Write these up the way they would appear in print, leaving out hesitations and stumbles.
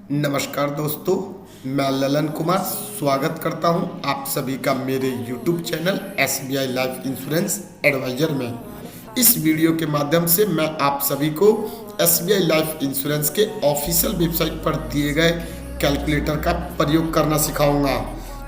नमस्कार दोस्तों, मैं ललन कुमार स्वागत करता हूं आप सभी का मेरे YouTube channel SBI life insurance adviser में। इस वीडियो के माध्यम से मैं आप सभी को SBI लाइफ इंश्योरेंस के ऑफिशियल वेबसाइट पर दिए गए कैलकुलेटर का प्रयोग करना सिखाऊंगा,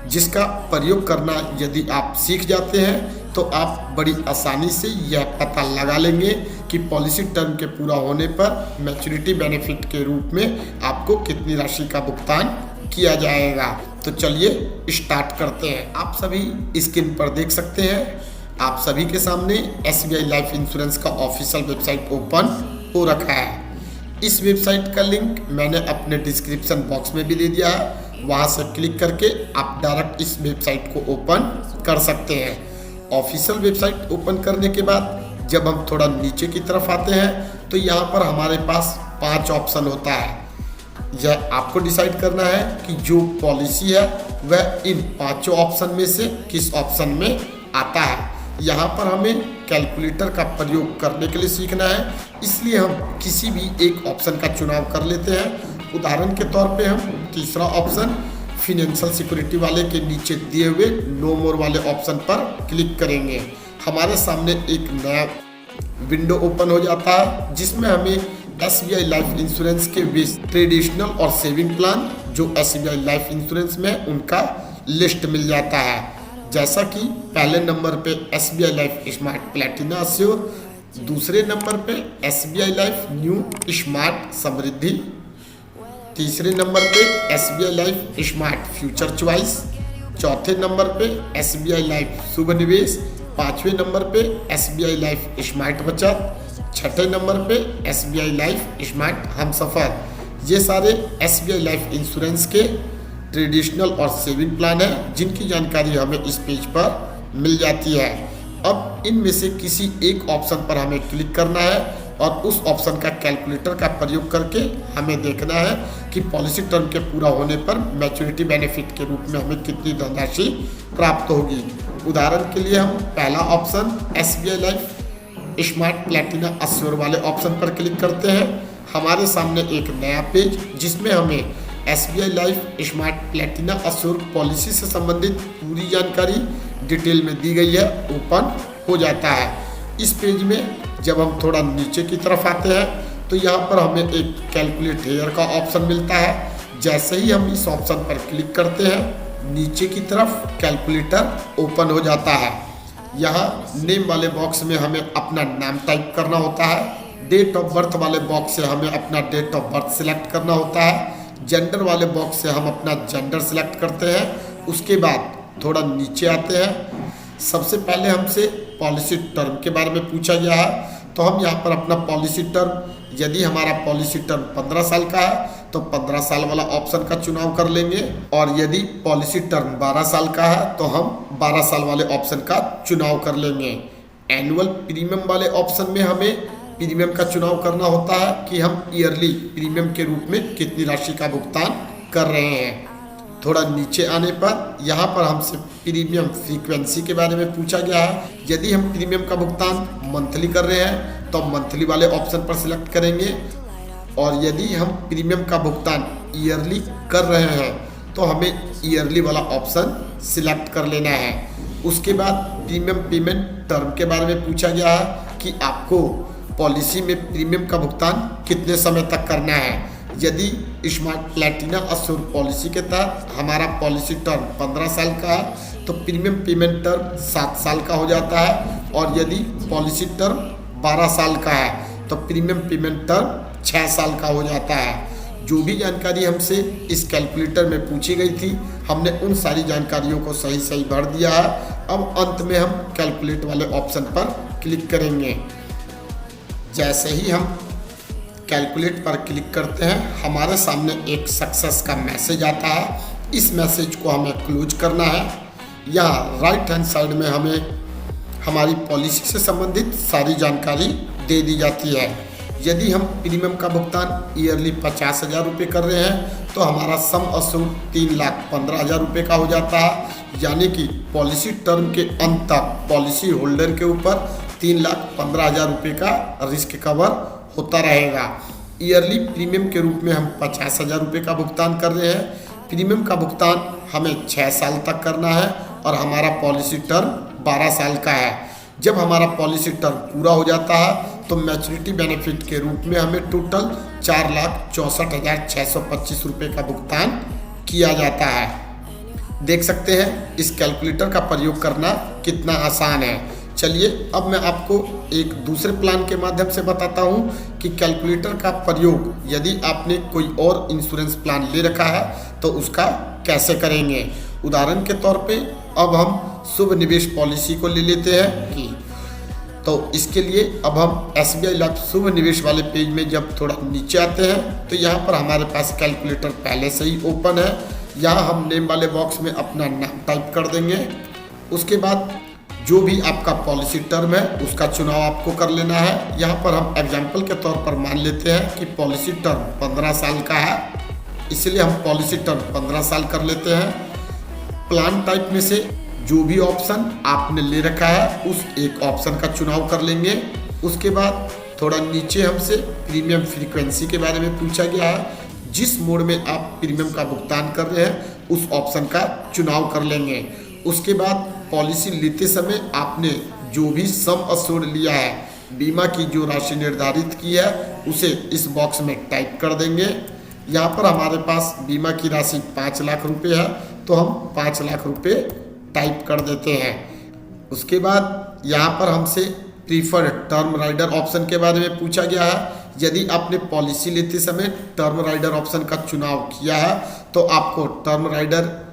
जिसका प्रयोग करना यदि आप सीख जाते हैं तो आप बड़ी आसानी से यह पता लगा लेंगे कि पॉलिसी टर्म के पूरा होने पर मैच्योरिटी बेनिफिट के रूप में आपको कितनी राशि का भुगतान किया जाएगा। तो चलिए स्टार्ट करते हैं। आप सभी स्क्रीन पर देख सकते हैं, आप सभी के सामने SBI लाइफ इंश्योरेंस का ऑफिशियल वेबसाइट ओपन हो रखा है। इस वेबसाइट का लिंक मैंने अपने डिस्क्रिप्शन बॉक्स में भी दे दिया है, वहां से क्लिक करके आप डायरेक्ट इस वेबसाइट को ओपन कर सकते हैं। ऑफिशियल वेबसाइट ओपन करने के बाद जब हम थोड़ा नीचे की तरफ आते हैं तो यहाँ पर हमारे पास 5 ऑप्शन होता है। यह आपको डिसाइड करना है कि जो पॉलिसी है वह इन 5 ऑप्शन में से किस ऑप्शन में आता है। यहाँ पर हमें कैलकुलेटर का प्रयोग करने के लिए सीखना है, इसलिए हम किसी भी एक ऑप्शन का चुनाव कर लेते हैं। उदाहरण के तौर पे हम तीसरा ऑप्शन फिनेंशियल सिक्योरिटी वाले के नीचे दिए हुए नो मोर वाले ऑप्शन पर क्लिक करेंगे। हमारे सामने एक नया विंडो ओपन हो जाता है, जिसमें हमें SBI लाइफ इंश्योरेंस के 20 ट्रेडिशनल और सेविंग प्लान जो SBI लाइफ इंश्योरेंस में उनका लिस्ट मिल जाता है। जैसा कि पहले नंबर पे SBI life smart Platina assure, दूसरे नंबर पे SBI लाइफ न्यू स्मार्ट समृद्धि, तीसरे नंबर पे SBI life smart future choice, चौथे नंबर पे SBI लाइफ शुभ निवेश, पांचवें नंबर पे SBI लाइफ स्मार्ट बचत, छठे नंबर पे SBI लाइफ स्मार्ट हमसफर। ये सारे SBI लाइफ इंश्योरेंस के ट्रेडिशनल और सेविंग प्लान है, जिनकी जानकारी हमें इस पेज पर मिल जाती है। अब इनमें से किसी एक ऑप्शन पर हमें क्लिक करना है और उस ऑप्शन का कैलकुलेटर का प्रयोग करके हमें देखना है कि पॉलिसी टर्म के पूरा होने पर मैच्योरिटी बेनिफिट के रूप में हमें कितनी धनराशि प्राप्त होगी। उदाहरण के लिए हम पहला option SBI life smart Platina assure वाले ऑप्शन पर क्लिक करते हैं। हमारे सामने एक नया पेज जिसमें हमें SBI life smart Platina assure policy से संबंधित पूरी जानकारी डिटेल में दी गई है ओपन हो जाता है। इस पेज में जब हम थोड़ा नीचे की तरफ आते हैं तो यहाँ पर हमें एक कैलकुलेट हेयर का ऑप्शन मिलता है। जैसे ही हम इस ऑप्शन पर क्लिक करते हैं, नीचे की तरफ कैलकुलेटर ओपन हो जाता है। यहाँ नेम वाले बॉक्स में हमें अपना नाम टाइप करना होता है, डेट ऑफ बर्थ वाले बॉक्स से हमें अपना डेट ऑफ बर्थ सिलेक्ट करना होता है, जेंडर वाले बॉक्स से हम अपना जेंडर सिलेक्ट करते हैं। उसके बाद थोड़ा नीचे आते हैं, सबसे पहले हमसे पॉलिसी टर्म के बारे में पूछा गया है, तो हम यहाँ पर अपना पॉलिसी टर्म, यदि हमारा पॉलिसी टर्म 15 साल का है तो 15 साल वाला ऑप्शन का चुनाव कर लेंगे, और यदि पॉलिसी टर्म 12 साल का है तो हम 12 साल वाले ऑप्शन का चुनाव कर लेंगे। एनुअल प्रीमियम वाले ऑप्शन में हमें प्रीमियम का चुनाव करना होता है कि हम ईयरली प्रीमियम के रूप में कितनी राशि का भुगतान कर रहे हैं। थोड़ा नीचे आने पर यहाँ पर हमसे प्रीमियम फ्रीक्वेंसी के बारे में पूछा गया है। यदि हम प्रीमियम का भुगतान मंथली कर रहे हैं तो मंथली वाले ऑप्शन पर सिलेक्ट करेंगे, और यदि हम प्रीमियम का भुगतान ईयरली कर रहे हैं तो हमें ईयरली वाला ऑप्शन सिलेक्ट कर लेना है। उसके बाद प्रीमियम पेमेंट टर्म के बारे में पूछा गया है कि आपको पॉलिसी में प्रीमियम का भुगतान कितने समय तक करना है। यदि स्मार्ट प्लेटिना अश्योर पॉलिसी के तहत हमारा पॉलिसी टर्म 15 साल का है तो प्रीमियम पेमेंट टर्म 7 साल का हो जाता है, और यदि पॉलिसी टर्म 12 साल का है तो प्रीमियम पेमेंट टर्म 6 साल का हो जाता है। जो भी जानकारी हमसे इस कैलकुलेटर में पूछी गई थी, हमने उन सारी जानकारियों को सही सही भर दिया है। अब अंत में हम कैलकुलेट वाले ऑप्शन पर क्लिक करेंगे। जैसे ही हम कैलकुलेट पर क्लिक करते हैं, हमारे सामने एक सक्सेस का मैसेज आता है। इस मैसेज को हमें क्लोज करना है। यहाँ राइट हैंड साइड में हमें हमारी पॉलिसी से संबंधित सारी जानकारी दे दी जाती है। यदि हम प्रीमियम का भुगतान ईयरली 50,000 रुपये कर रहे हैं तो हमारा सम अश्योर्ड 3,15,000 रुपये का हो जाता है, यानी कि पॉलिसी टर्म के अंत तक पॉलिसी होल्डर के ऊपर 3,15,000 रुपये का रिस्क कवर होता रहेगा। ईयरली प्रीमियम के रूप में हम 50,000 रुपये का भुगतान कर रहे हैं। प्रीमियम का भुगतान हमें 6 साल तक करना है और हमारा पॉलिसी टर्म 12 साल का है। जब हमारा पॉलिसी टर्म पूरा हो जाता है तो मैच्योरिटी बेनिफिट के रूप में हमें टोटल 4,64,625 रुपये का भुगतान किया जाता है। देख सकते हैं इस कैलकुलेटर का प्रयोग करना कितना आसान है। चलिए अब मैं आपको एक दूसरे प्लान के माध्यम से बताता हूं कि कैलकुलेटर का प्रयोग यदि आपने कोई और इंश्योरेंस प्लान ले रखा है तो उसका कैसे करेंगे। उदाहरण के तौर पे अब हम शुभ निवेश पॉलिसी को ले लेते हैं कि तो इसके लिए अब हम SBI लाइफ शुभ निवेश वाले पेज में जब थोड़ा नीचे आते हैं तो यहाँ पर हमारे पास कैलकुलेटर पहले से ही ओपन है। यहाँ हम नेम वाले बॉक्स में अपना नाम टाइप कर देंगे। उसके बाद जो भी आपका पॉलिसी टर्म है उसका चुनाव आपको कर लेना है। यहाँ पर हम एग्जाम्पल के तौर पर मान लेते हैं कि पॉलिसी टर्म 15 साल का है, इसलिए हम पॉलिसी टर्म 15 साल कर लेते हैं। प्लान टाइप में से जो भी ऑप्शन आपने ले रखा है उस एक ऑप्शन का चुनाव कर लेंगे। उसके बाद थोड़ा नीचे हमसे प्रीमियम फ्रीक्वेंसी के बारे में पूछा गया है। जिस मोड में आप प्रीमियम का भुगतान कर रहे हैं उस ऑप्शन का चुनाव कर लेंगे। उसके बाद पॉलिसी लेते समय आपने जो भी सम अश्योर्ड लिया है, बीमा की जो राशि निर्धारित की है उसे इस बॉक्स में टाइप कर देंगे। यहाँ पर हमारे पास बीमा की राशि 5 लाख रुपए है तो हम 5 लाख रुपए टाइप कर देते हैं। उसके बाद यहाँ पर हमसे प्रीफर्ड टर्म राइडर ऑप्शन के बारे में पूछा गया है। यदि आपने पॉलिसी लेते समय टर्म राइडर ऑप्शन का चुनाव किया है तो आपको टर्म राइडर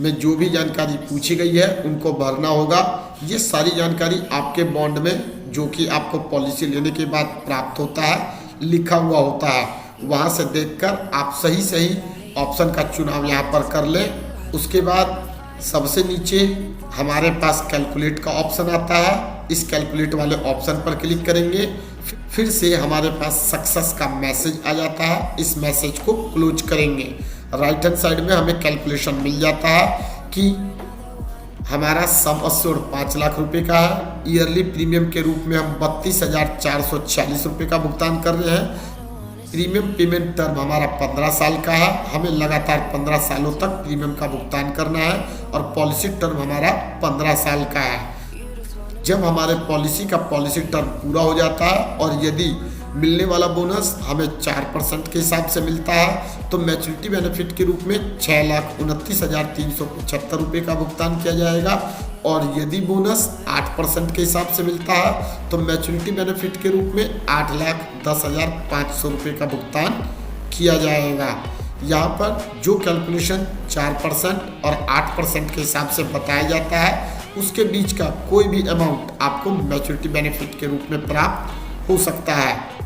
में जो भी जानकारी पूछी गई है उनको भरना होगा। ये सारी जानकारी आपके बॉन्ड में जो कि आपको पॉलिसी लेने के बाद प्राप्त होता है लिखा हुआ होता है, वहाँ से देखकर आप सही ऑप्शन का चुनाव यहाँ पर कर लें। उसके बाद सबसे नीचे हमारे पास कैलकुलेट का ऑप्शन आता है। इस कैलकुलेट वाले ऑप्शन पर क्लिक करेंगे, फिर से हमारे पास सक्सेस का मैसेज आ जाता है। इस मैसेज को क्लोज करेंगे। राइट हैंड साइड में हमें कैलकुलेशन मिल जाता है कि हमारा सम अश्योर्ड 5 लाख रुपए का है। ईयरली प्रीमियम के रूप में हम 32,446 रुपये का भुगतान कर रहे हैं। प्रीमियम पेमेंट टर्म हमारा 15 साल का है। हमें लगातार 15 सालों तक प्रीमियम का भुगतान करना है और पॉलिसी टर्म हमारा 15 साल का है। जब हमारे पॉलिसी का पॉलिसी टर्म पूरा हो जाता है और यदि मिलने वाला बोनस हमें 4% के हिसाब से मिलता है तो मैच्योरिटी बेनिफिट के रूप में 6,29,375 रुपये का भुगतान किया जाएगा। और यदि बोनस 8% के हिसाब से मिलता है तो मैच्योरिटी बेनिफिट के रूप में 8,10,500 रुपये का भुगतान किया जाएगा। यहाँ पर जो कैलकुलेशन 4% और 8% के हिसाब से बताया जाता है उसके बीच का कोई भी अमाउंट आपको मैच्योरिटी बेनिफिट के रूप में प्राप्त हो सकता है।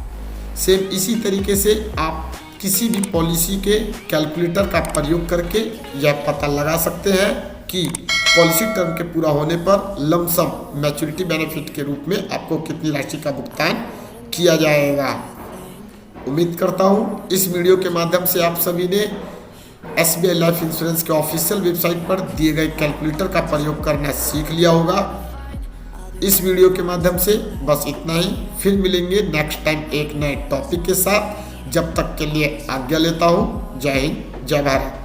सेम इसी तरीके से आप किसी भी पॉलिसी के कैलकुलेटर का प्रयोग करके यह पता लगा सकते हैं कि पॉलिसी टर्म के पूरा होने पर लमसम मैच्योरिटी बेनिफिट के रूप में आपको कितनी राशि का भुगतान किया जाएगा। उम्मीद करता हूँ इस वीडियो के माध्यम से आप सभी ने SBI लाइफ इंश्योरेंस के ऑफिशियल वेबसाइट पर दिए गए कैलकुलेटर का प्रयोग करना सीख लिया होगा। इस वीडियो के माध्यम से बस इतना ही। फिर मिलेंगे नेक्स्ट टाइम एक नए टॉपिक के साथ। जब तक के लिए आज्ञा लेता हूँ। जय हिंद, जय भारत।